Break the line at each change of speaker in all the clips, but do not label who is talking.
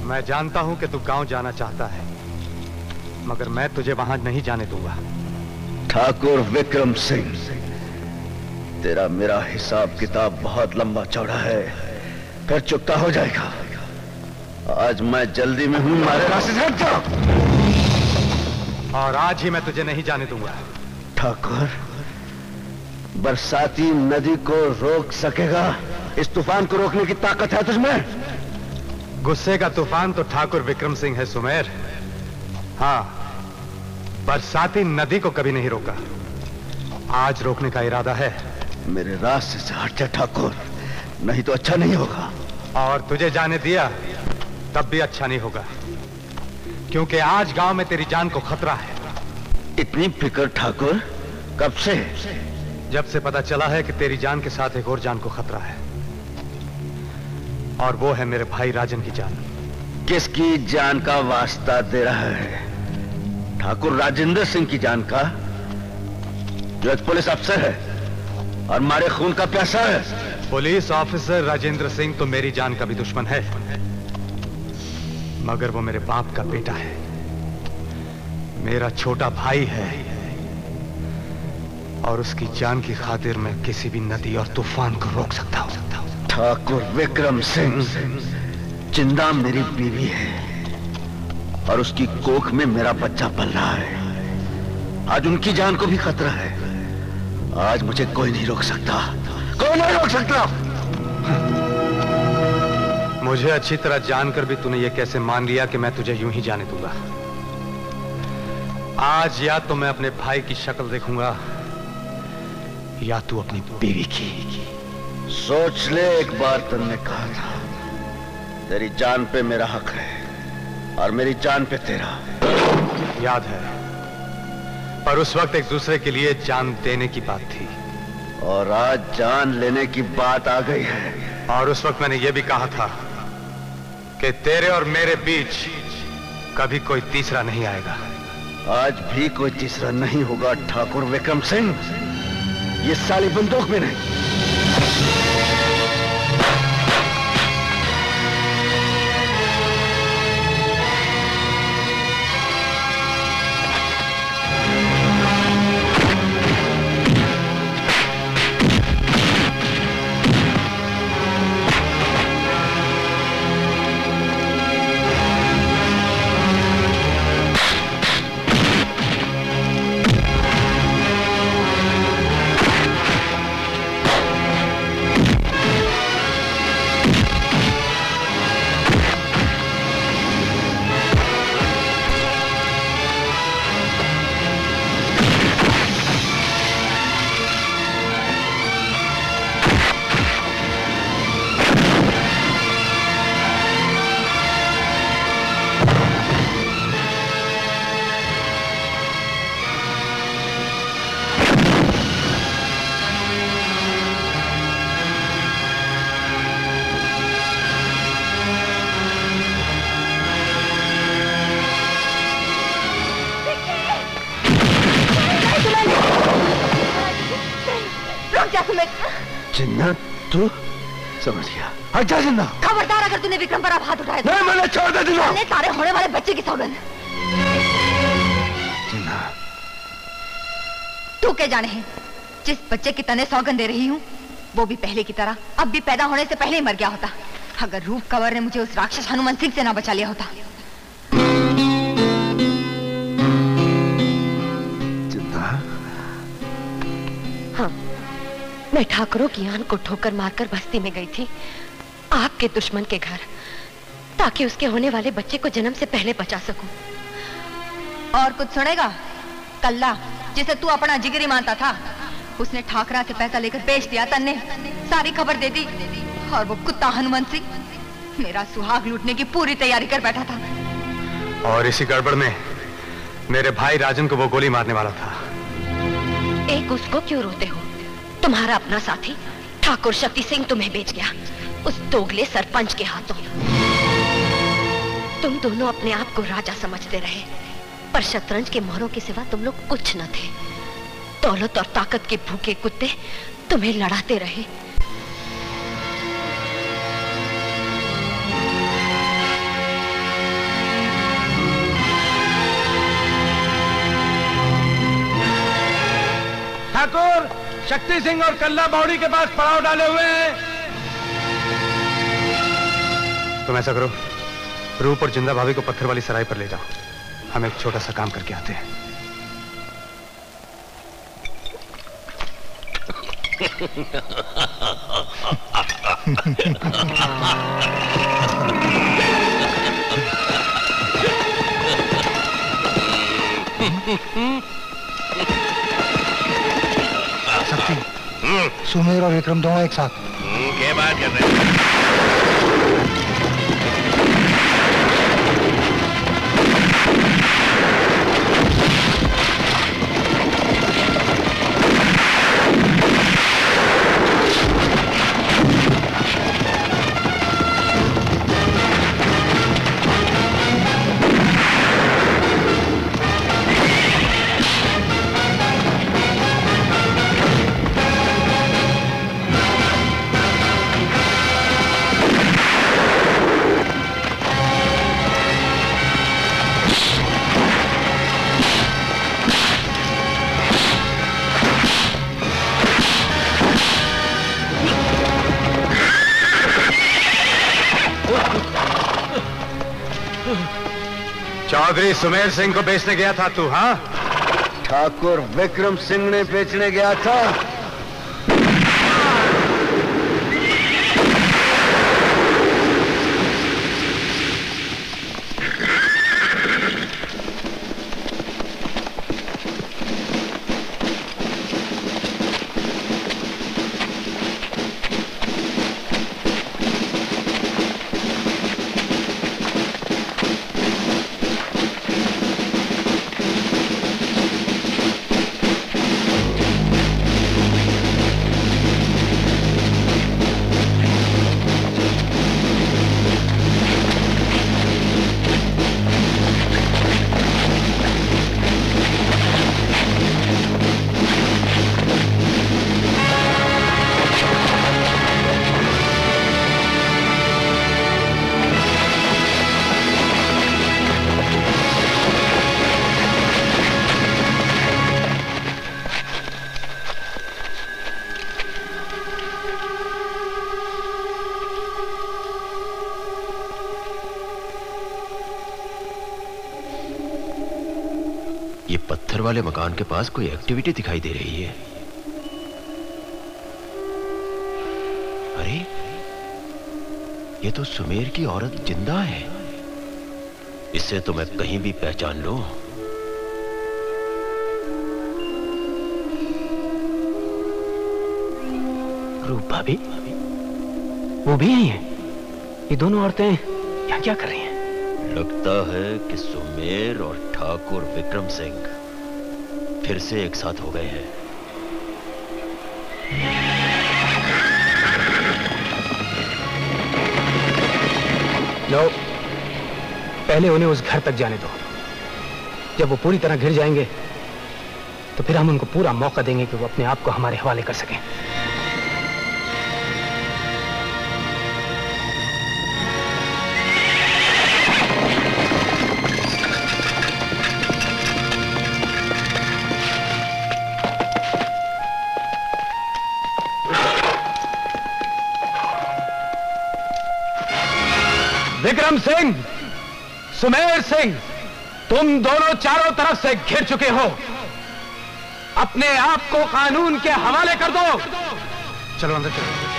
मैं जानता हूं कि तू गांव जाना चाहता है, मगर मैं तुझे वहां नहीं जाने दूंगा।
ठाकुर विक्रम सिंह, तेरा मेरा हिसाब किताब बहुत लंबा चौड़ा है, फिर चुकता हो जाएगा। आज मैं जल्दी में हूं, मारे रास्ते से हट जा।
और आज ही मैं तुझे नहीं जाने दूंगा।
ठाकुर, बरसाती नदी को रोक सकेगा? इस तूफान को रोकने की ताकत है तुझमें?
गुस्से का तूफान तो ठाकुर विक्रम सिंह है सुमेर। हाँ, बरसाती नदी को कभी नहीं रोका। आज रोकने का इरादा है।
मेरे रास्ते से हट जा ठाकुर, नहीं तो अच्छा नहीं होगा।
और तुझे जाने दिया तब भी अच्छा नहीं होगा, क्योंकि आज गांव में तेरी जान को खतरा है।
इतनी फिक्र ठाकुर, कब से?
जब से पता चला है कि तेरी जान के साथ एक और जान को खतरा है, और वो है मेरे भाई राजन की जान।
किसकी जान का वास्ता दे रहा है? ठाकुर राजेंद्र सिंह की जान का, जो एक पुलिस अफसर है और हमारे खून का प्यासा है।
पुलिस ऑफिसर राजेंद्र सिंह तो मेरी जान का भी दुश्मन है, मगर वो मेरे बाप का बेटा है, मेरा छोटा भाई है, और उसकी जान की खातिर मैं किसी भी नदी और तूफान को रोक सकता हूं।
ठाकुर विक्रम सिंह, जिंदा मेरी बीवी है और उसकी कोख में मेरा बच्चा पल रहा है। आज उनकी जान को भी खतरा है। आज मुझे कोई नहीं रोक सकता, कोई नहीं रोक सकता।
मुझे अच्छी तरह जानकर भी तूने ये कैसे मान लिया कि मैं तुझे यूं ही जाने दूंगा? आज या तो मैं अपने भाई की शक्ल देखूंगा, या तू अपनी बीवी की।
सोच ले, एक बार तुमने कहा था तेरी जान पे मेरा हक है और मेरी जान पे तेरा।
याद है, पर उस वक्त एक दूसरे के लिए जान देने की बात थी,
और आज जान लेने की बात आ गई है।
और उस वक्त मैंने यह भी कहा था कि तेरे और मेरे बीच कभी कोई तीसरा नहीं आएगा।
आज भी कोई तीसरा नहीं होगा ठाकुर विक्रम सिंह, ये साली बंदूक में नहीं। जिन्ना, तू समझ गया? हट जा जिन्ना।
खबरदार अगर तूने विक्रम पर हाथ उठाया तो।
नहीं, मैंने छोड़ दे जिन्ना।
मैंने तारे होने वाले बच्चे की सौगंध।
जिन्ना,
तू क्या जाने है, जिस बच्चे की तने सौगंध दे रही हूँ वो भी पहले की तरह अब भी पैदा होने से पहले ही मर गया होता, अगर रूप कंवर ने मुझे उस राक्षस हनुमान सिंह से ना बचा लिया होता।
जिन्ना।
हाँ, मैं ठाकुरों की आन को ठोकर मारकर बस्ती में गई थी, आपके दुश्मन के घर, ताकि उसके होने वाले बच्चे को जन्म से पहले बचा सकूं। और कुछ सुनेगा? कल्ला, जिसे तू अपना जिगरी मानता था, उसने ठाकरा से पैसा लेकर बेच दिया। तन्ने सारी खबर दे दी, और वो कुत्ता हनुमान सिंह मेरा सुहाग लूटने की पूरी तैयारी कर बैठा था।
और इसी गड़बड़ में मेरे भाई राजन को वो गोली मारने वाला था।
एक उसको क्यों रोते हो? तुम्हारा अपना साथी ठाकुर शक्ति सिंह तुम्हें बेच गया, उस दोगले सरपंच के हाथों। तुम दोनों अपने आप को राजा समझते रहे, पर शतरंज के मोहरों के सिवा तुम लोग कुछ न थे। दौलत और ताकत के भूखे कुत्ते तुम्हें लड़ाते रहे।
शक्ति सिंह और कल्ला बावड़ी के पास पड़ाव डाले हुए हैं। तुम ऐसा करो, रूप और जिंदा भाभी को पत्थर वाली सराय पर ले जाओ। हम एक छोटा सा काम करके आते हैं।
शक्ति, सुमेर और विक्रम दोनों एक साथ।
क्या बात कर रहे हैं?
चौधरी सुमेर सिंह को बेचने गया था तू? हाँ,
ठाकुर विक्रम सिंह ने बेचने गया था।
ये पत्थर वाले मकान के पास कोई एक्टिविटी दिखाई दे रही है। अरे, ये तो सुमेर की औरत जिंदा है। इससे तो मैं कहीं भी पहचान लूं।
रूप भाभी, वो भी यही है। ये दोनों औरतें यहाँ क्या कर रही हैं?
लगता है कि सुमेर और ठाकुर विक्रम सिंह फिर से एक साथ हो गए हैं।
लो, पहले उन्हें उस घर तक जाने दो। जब वो पूरी तरह घिर जाएंगे तो फिर हम उनको पूरा मौका देंगे कि वो अपने आप को हमारे हवाले कर सकें।
विक्रम सिंह, सुमेर सिंह, तुम दोनों चारों तरफ से घिर चुके हो। अपने आप को कानून के हवाले कर दो। चलो अंदर चलो।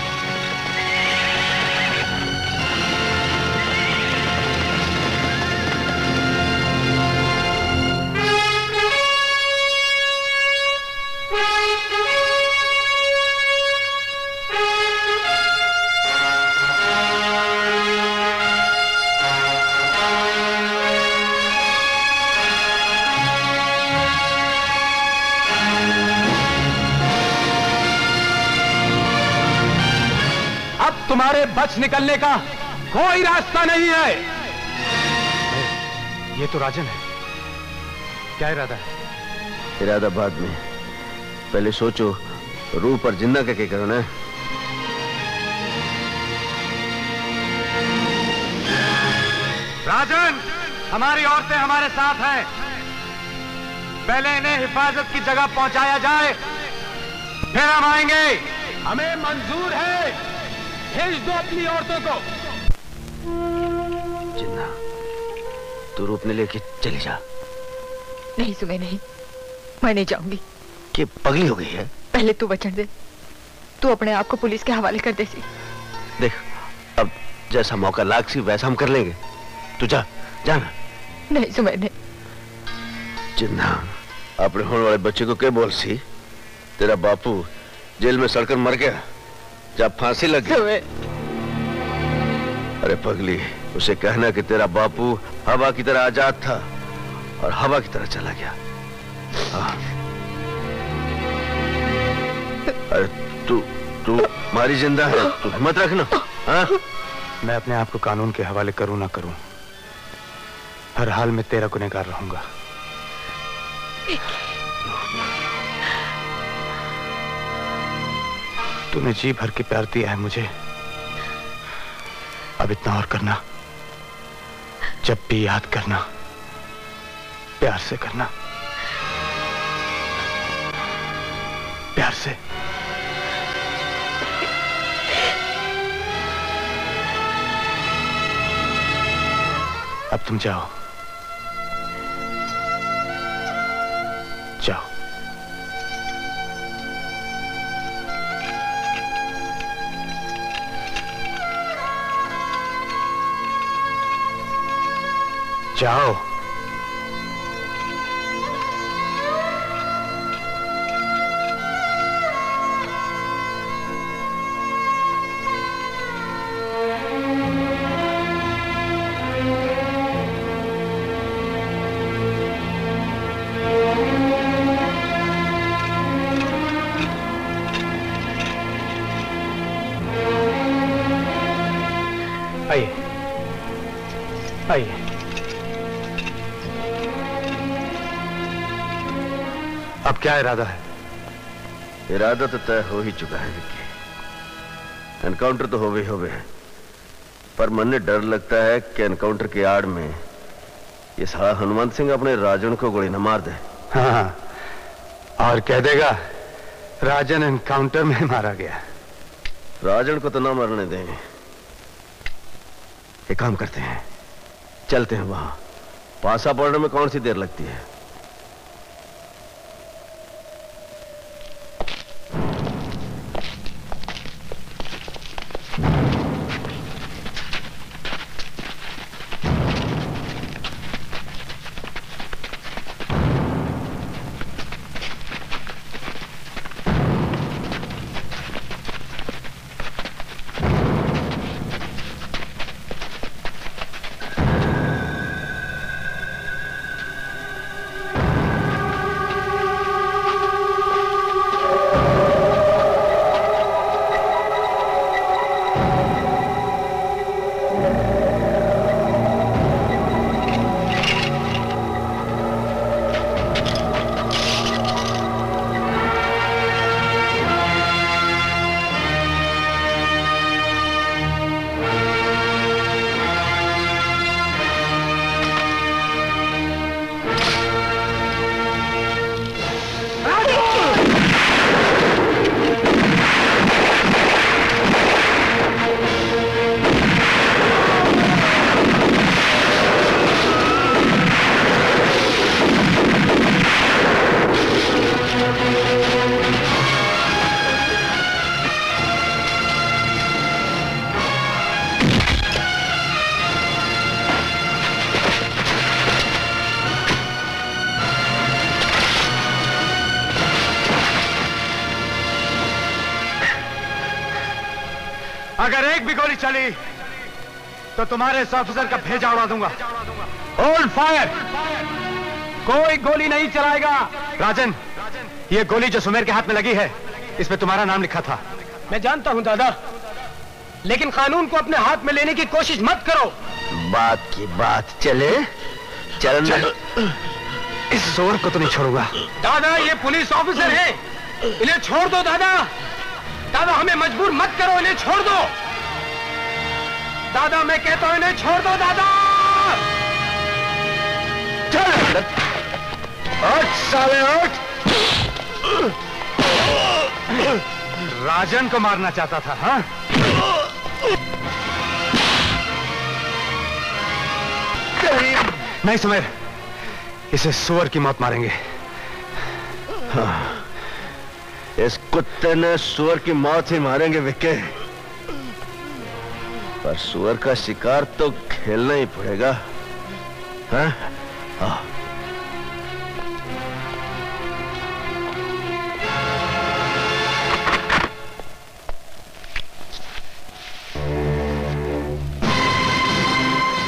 तुम्हारे बच निकलने का कोई रास्ता नहीं है। ये तो राजन है। क्या इरादा है?
इरादा बाद में, पहले सोचो रूप और जिंदा का क्या करना है।
राजन, हमारी औरतें हमारे साथ हैं। पहले इन्हें हिफाजत की जगह पहुंचाया जाए, फिर हम आएंगे। हमें मंजूर है, भेज दो अपनी औरतों को।
जिन्ना, तू रूप ने लेके चली जा।
नहीं सुमे, नहीं, मैं नहीं जाऊंगी।
कि पगली हो गई है?
पहले तू वचन दे, तू अपने आप को पुलिस के हवाले कर दे सी।
देख, अब जैसा मौका लाग सी वैसा हम कर लेंगे। तू जा, जाना।
नहीं सुमे, नहीं।
जिन्ना, अपने होने वाले बच्चे को क्या बोल सी? तेरा बापू जेल में सड़कर मर गया जब फांसी लग गई। अरे पगली, उसे कहना कि तेरा बापू हवा की तरह आजाद था और हवा की तरह चला गया। अरे तू मारी जिंदा है, तू हिम्मत रखना। हाँ?
मैं अपने आप को कानून के हवाले करूं ना करूं, हर हाल में तेरा गुनहगार रहूंगा। तूने जी भर के प्यार दिया है मुझे, अब इतना और करना। जब भी याद करना, प्यार से करना, प्यार से। अब तुम जाओ, जाओ। जाओ। आइए, आइए। अब क्या इरादा है?
इरादा तो तय हो ही चुका है विक्की। एनकाउंटर तो हो गई है, पर मन में डर लगता है कि एनकाउंटर की आड़ में ये साला हनुमंत सिंह अपने राजन को गोली न मार दे।
हाँ, और कह देगा राजन एनकाउंटर में मारा गया।
राजन को तो ना मरने देंगे। एक काम करते हैं, चलते हैं वहां। पासा पड़ने में कौन सी देर लगती है।
अगर एक भी गोली चली तो तुम्हारे इस ऑफिसर का भेजा उड़ा दूंगा। होल्ड फायर, कोई गोली नहीं चलाएगा। राजन, ये गोली जो सुमेर के हाथ में लगी है, इसमें तुम्हारा नाम लिखा था। मैं जानता हूं दादा, लेकिन कानून को अपने हाथ में लेने की कोशिश मत करो।
बात की बात चले, चलना।
इस जोर को तो नहीं छोड़ूंगा।
दादा, ये पुलिस ऑफिसर है, इन्हें छोड़ दो दादा। दादा, हमें मजबूर मत करो, इन्हें छोड़ दो। दादा, मैं कहता हूं इन्हें छोड़ दो दादा।
चल, 8 साले 8।
राजन को मारना चाहता था, हाँ? नहीं सुमेर, इसे सुअर की मौत मारेंगे।
हाँ, इस कुत्ते ने सुअर की मौत ही मारेंगे विक्के, पर सुअर का शिकार तो खेलना ही पड़ेगा। हाँ? हाँ।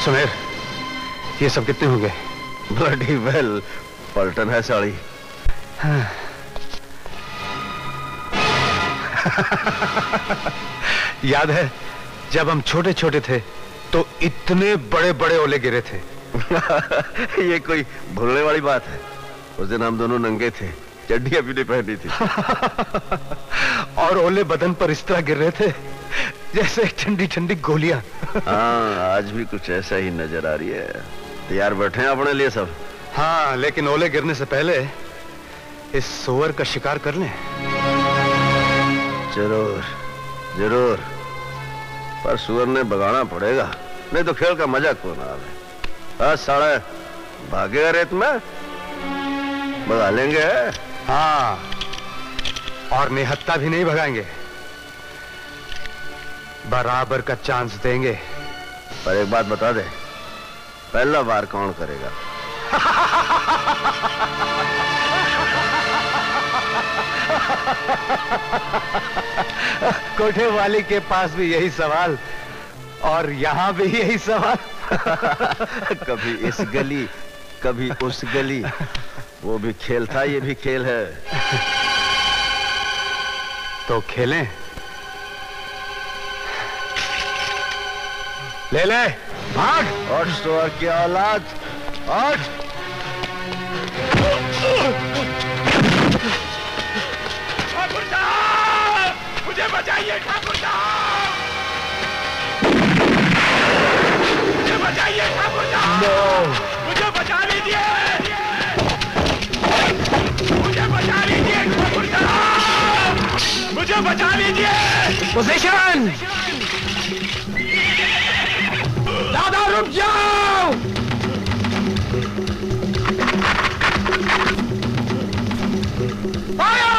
सुमेर, ये सब कितने हो गए?
ब्लडी वेल, पलटन है साड़ी।
हाँ। याद है जब हम छोटे छोटे थे तो इतने बड़े बड़े ओले गिरे थे।
ये कोई भूलने वाली बात है? उस दिन हम दोनों नंगे थे, चड्डियां भी नहीं पहनी थी।
और ओले बदन पर इस तरह गिर रहे थे जैसे ठंडी ठंडी गोलियां।
हाँ, आज भी कुछ ऐसा ही नजर आ रही है। तैयार बैठे हैं अपने लिए सब?
हाँ, लेकिन ओले गिरने से पहले इस सुअर का शिकार कर लें।
जरूर जरूर, पर सुअर ने भगाना पड़ेगा, नहीं तो खेल का मजा कौन आवे। हाँ साला, भागेगा रेत में? भगा लेंगे।
हाँ, और निहत्था भी नहीं भगाएंगे, बराबर का चांस देंगे।
पर एक बात बता दे, पहला वार कौन करेगा?
कोठे वाली के पास भी यही सवाल और यहाँ भी यही सवाल।
कभी इस गली कभी उस गली, वो भी खेल था, ये भी खेल है।
तो खेलें? ले ले, भाग।
और सुअर की औलाद, और
ठाकुर साहब, मुझे बचाइए ठाकुर साहब, मुझे बचाइए ठाकुर साहब, मुझे बचा लीजिए, मुझे बचा लीजिए ठाकुर साहब, मुझे बचा लीजिए।
पोजीशन। दादा रुक जाओ। फायर!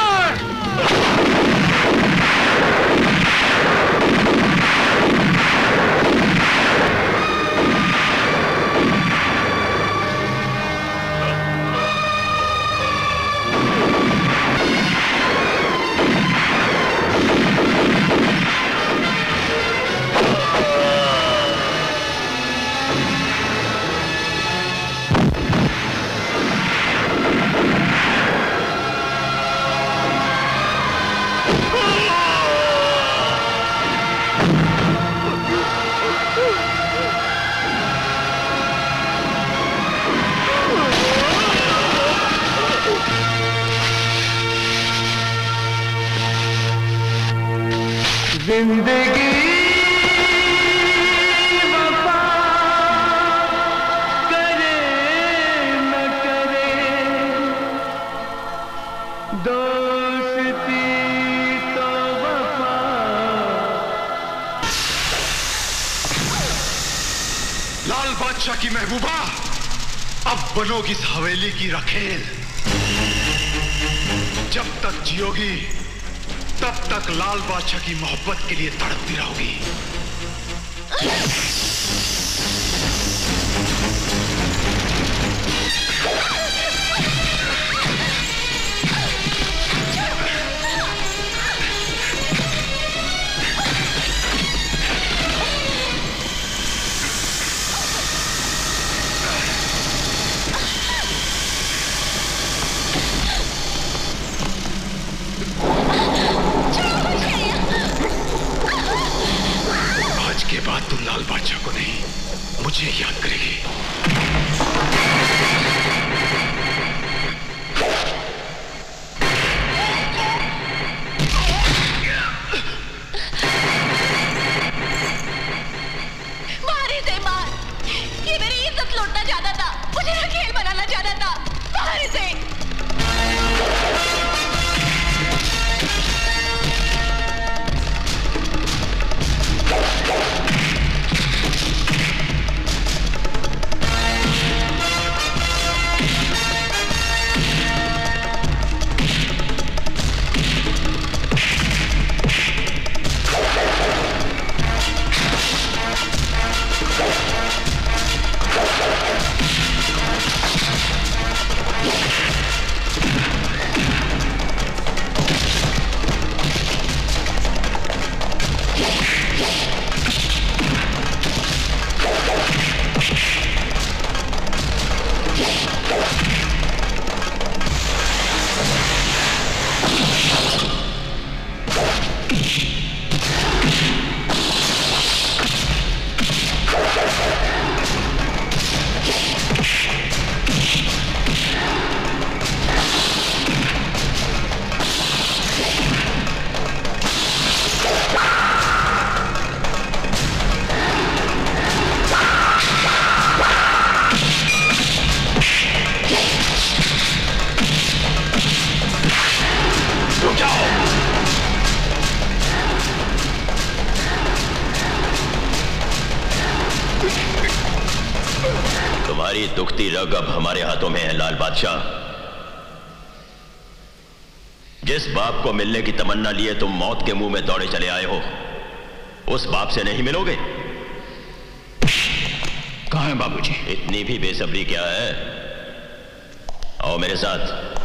जिंदगी वफा करे न करे, दोस्ती तो वफा।
लाल बादशाह की महबूबा, अब बनोगी इस हवेली की रखेल। जब तक जियोगी तब तक लाल बादशाह की मोहब्बत के लिए तड़पती रहोगी। के बाद तुम लाल बादशाह को नहीं, मुझे याद करेगी।
मारे से मार, ये मेरी इज्जत लूटना चाहता था, मुझे ना खेल बनाना चाहता था। मारे से।
तुम्हारी दुखती रग अब हमारे हाथों में है लाल बादशाह। जिस बाप को मिलने की तमन्ना लिए तुम मौत के मुंह में दौड़े चले आए हो, उस बाप से नहीं मिलोगे?
कहां है बाबूजी?
इतनी भी बेसब्री क्या है? आओ मेरे साथ।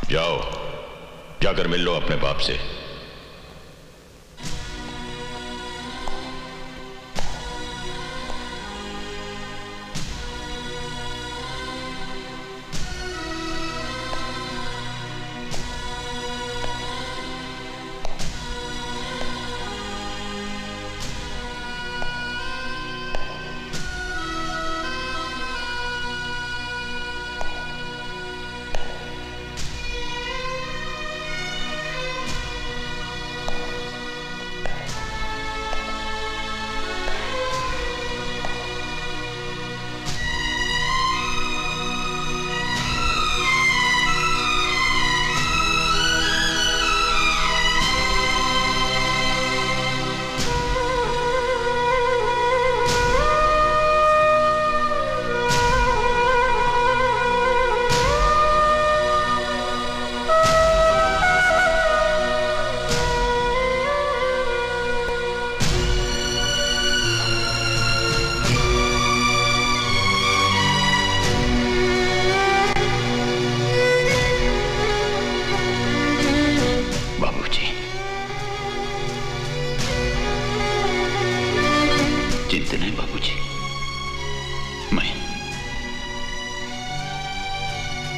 जाओ, जाकर मिल लो अपने बाप से।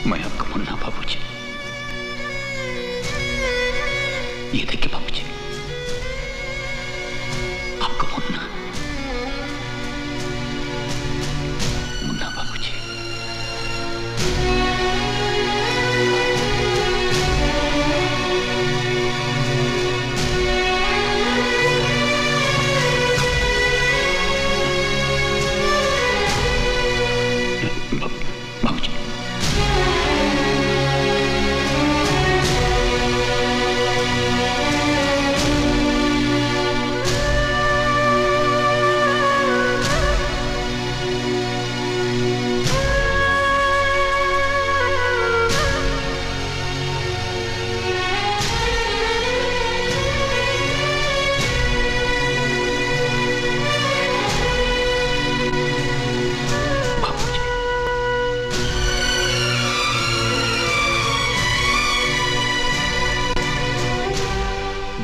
मैं आपका मुन्ना बाबूजी। ये देखिए बाबूजी, आपका मुन्ना, मुन्ना बाबूजी।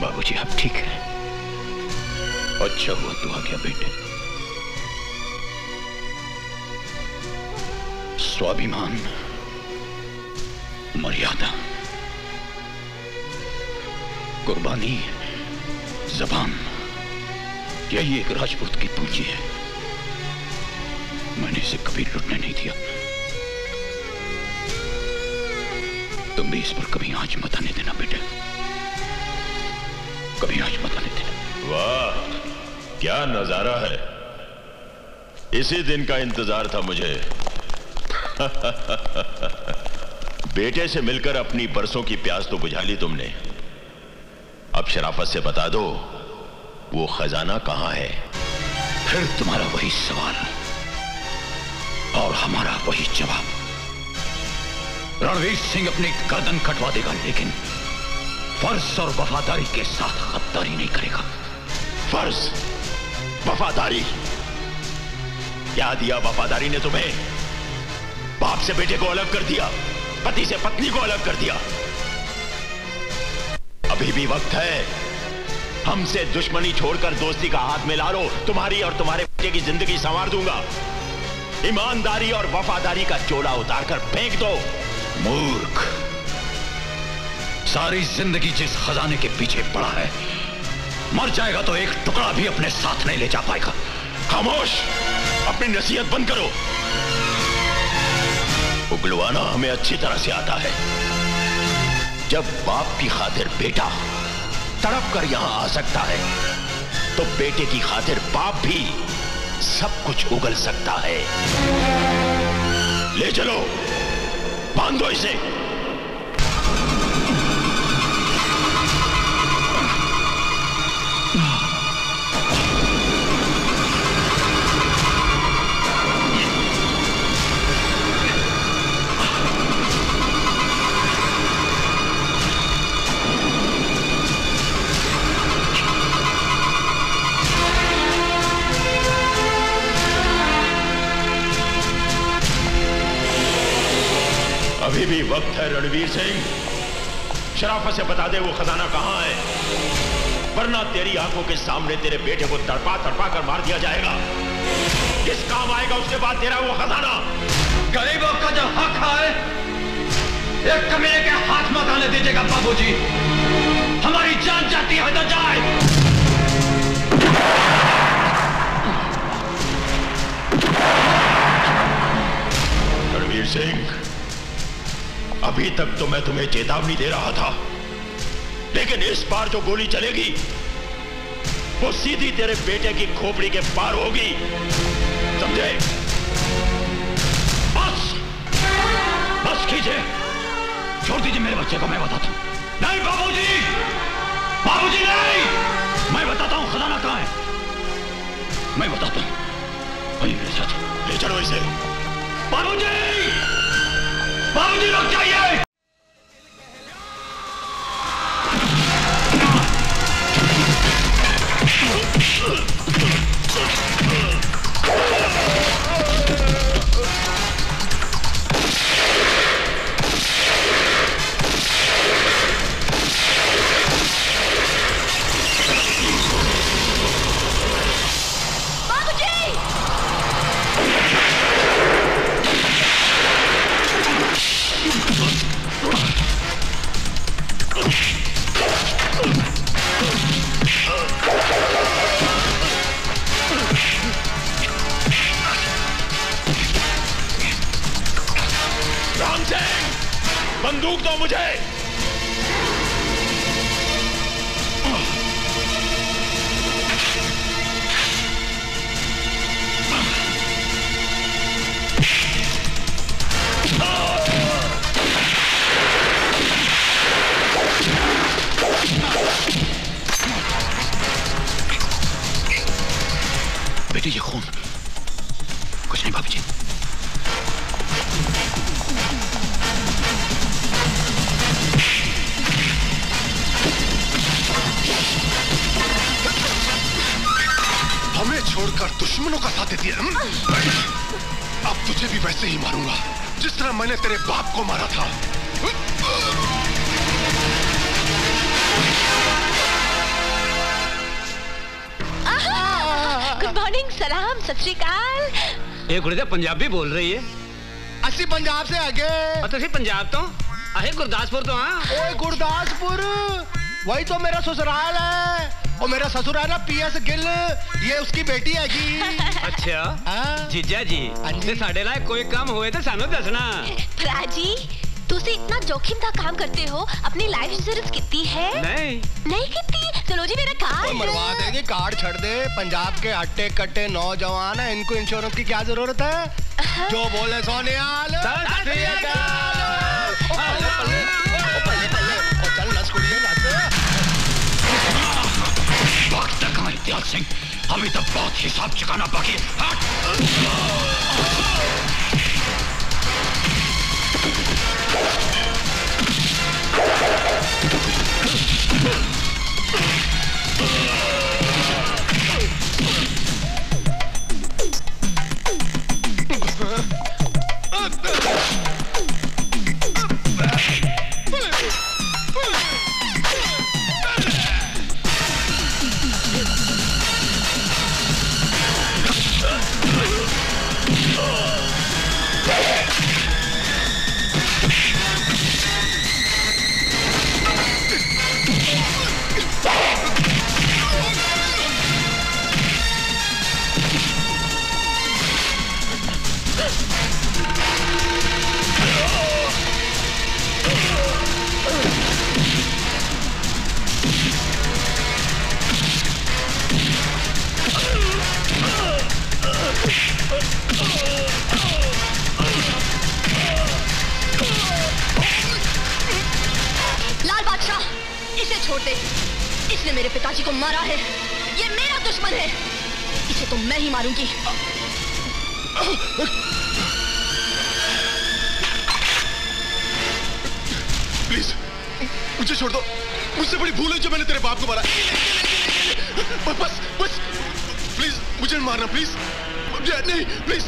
बाबूजी आप ठीक है? अच्छा हुआ तू आ गया बेटे। स्वाभिमान, मर्यादा, कुर्बानी, जबान, यही एक राजपूत की पूंजी है। मैंने इसे कभी लुटने नहीं दिया। तुम भी इस पर कभी आंच मत आने देना बेटे, कभी आंच मत आने देना।
वाह, क्या नजारा है। इसी दिन का इंतजार था मुझे। बेटे से मिलकर अपनी बरसों की प्यास तो बुझा ली तुमने। अब शराफत से बता दो, वो खजाना कहां है?
फिर तुम्हारा वही सवाल और हमारा वही जवाब। रणवीर सिंह अपनी गर्दन कटवा देगा, लेकिन फर्ज और वफादारी के साथ गद्दारी नहीं करेगा।
फर्ज, वफादारी? क्या दिया वफादारी ने तुम्हें? बाप से बेटे को अलग कर दिया, पति से पत्नी को अलग कर दिया। अभी भी वक्त है। हमसे दुश्मनी छोड़कर दोस्ती का हाथ मिला लो, तुम्हारी और तुम्हारे बेटे की जिंदगी संवार दूंगा। ईमानदारी और वफादारी का चोला उतारकर फेंक दो।
मूर्ख, सारी जिंदगी जिस खजाने के पीछे पड़ा है, मर जाएगा तो एक टुकड़ा भी अपने साथ नहीं ले जा पाएगा।
खामोश, अपनी नसीहत बंद करो। उगलवाना हमें अच्छी तरह से आता है। जब बाप की खातिर बेटा तड़प कर यहां आ सकता है, तो बेटे की खातिर बाप भी सब कुछ उगल सकता है। ले चलो, बांधो इसे। अभी भी वक्त है रणवीर सिंह, शराफत से बता दे वो खजाना कहां है, वरना तेरी आंखों के सामने तेरे बेटे को तड़पा तड़पा कर मार दिया जाएगा। किस काम आएगा उसके बाद तेरा वो खजाना?
गरीबों का जो हक है एक कमीने के हाथ मत आने दीजिएगा बाबूजी। हमारी जान जाती है तो जाए।
रणवीर सिंह, अभी तक तो मैं तुम्हें चेतावनी दे रहा था, लेकिन इस बार जो गोली चलेगी वो सीधी तेरे बेटे की खोपड़ी के पार होगी, समझे?
बस बस कीजिए, छोड़ दीजिए मेरे बच्चे को, मैं बताता हूं। नहीं बाबूजी, बाबूजी नहीं, मैं बताता हूं खजाना कहां है, मैं बताता हूं। वही मेरे साथ,
ले चलो इसे।
बाबूजी, बाबूजी रुक जाइए।
बंदूक दो मुझे।
बेटी ये खून कुछ नहीं बाबूजी।
हमें छोड़कर दुश्मनों का साथ देती है। अब तुझे भी वैसे ही मारूंगा जिस तरह मैंने तेरे बाप को मारा था।
गुड मॉर्निंग, सलाम, सत श्री अकाल।
ये गुड़िया पंजाबी बोल रही है।
असि पंजाब से आगे।
तुसी पंजाब तो अहे गुरदासपुर तो। हाँ
ओए गुरदासपुर वही तो मेरा ससुराल है। और मेरा ससुर है ना PS गिल, ये उसकी बेटी हैगी।
अच्छा जीजा जी, ते साडे लायक कोई काम होए तो सानू दसना।
फराजी तुसी इतना जोखिम का काम करते हो, अपनी लाइफ इंश्योरेंस कितनी है? नहीं कितनी। चलो जी मेरा कार्ड
मरवा देंगे। कार्ड छड़ दे। पंजाब के हट्टे कट्टे नौजवान है, इनको इंश्योरेंस की क्या जरूरत है? जो बोले सोनियाल।
वक्त तक हमारे इम्तियाज सिंह, अभी तक बहुत हिसाब चुकाना बाकी है।
छोड़ दे। इसने मेरे पिताजी को मारा है। ये मेरा दुश्मन है। इसे तो मैं ही मारूंगी।
प्लीज मुझे छोड़ दो। मुझसे बड़ी भूल है जो मैंने तेरे बाप को मारा। बस बस प्लीज मुझे मारना प्लीज। नहीं प्लीज।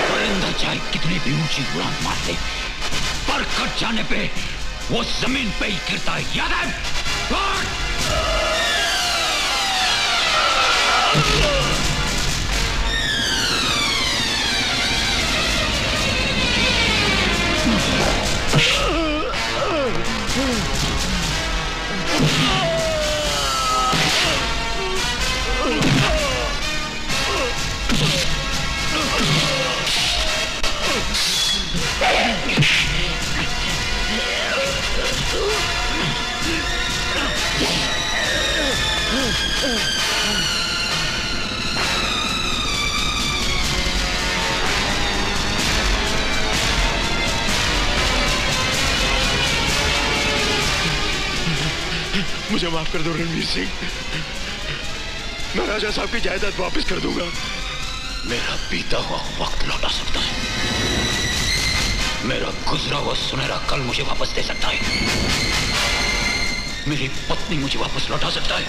परिंदा चाहे कितनी भी ऊंची उड़ान मार दे, पर कट जाने पे वो जमीन पे ही गिरता है। याद है?
मुझे माफ कर दो रणवीर सिंह। मैं राजा साहब की जायदाद वापस कर दूंगा।
मेरा बीता हुआ वक्त लौटा सकता है, मेरा गुजरा हुआ सुनहरा कल मुझे वापस दे सकता है, मेरी पत्नी मुझे वापस लौटा सकता है।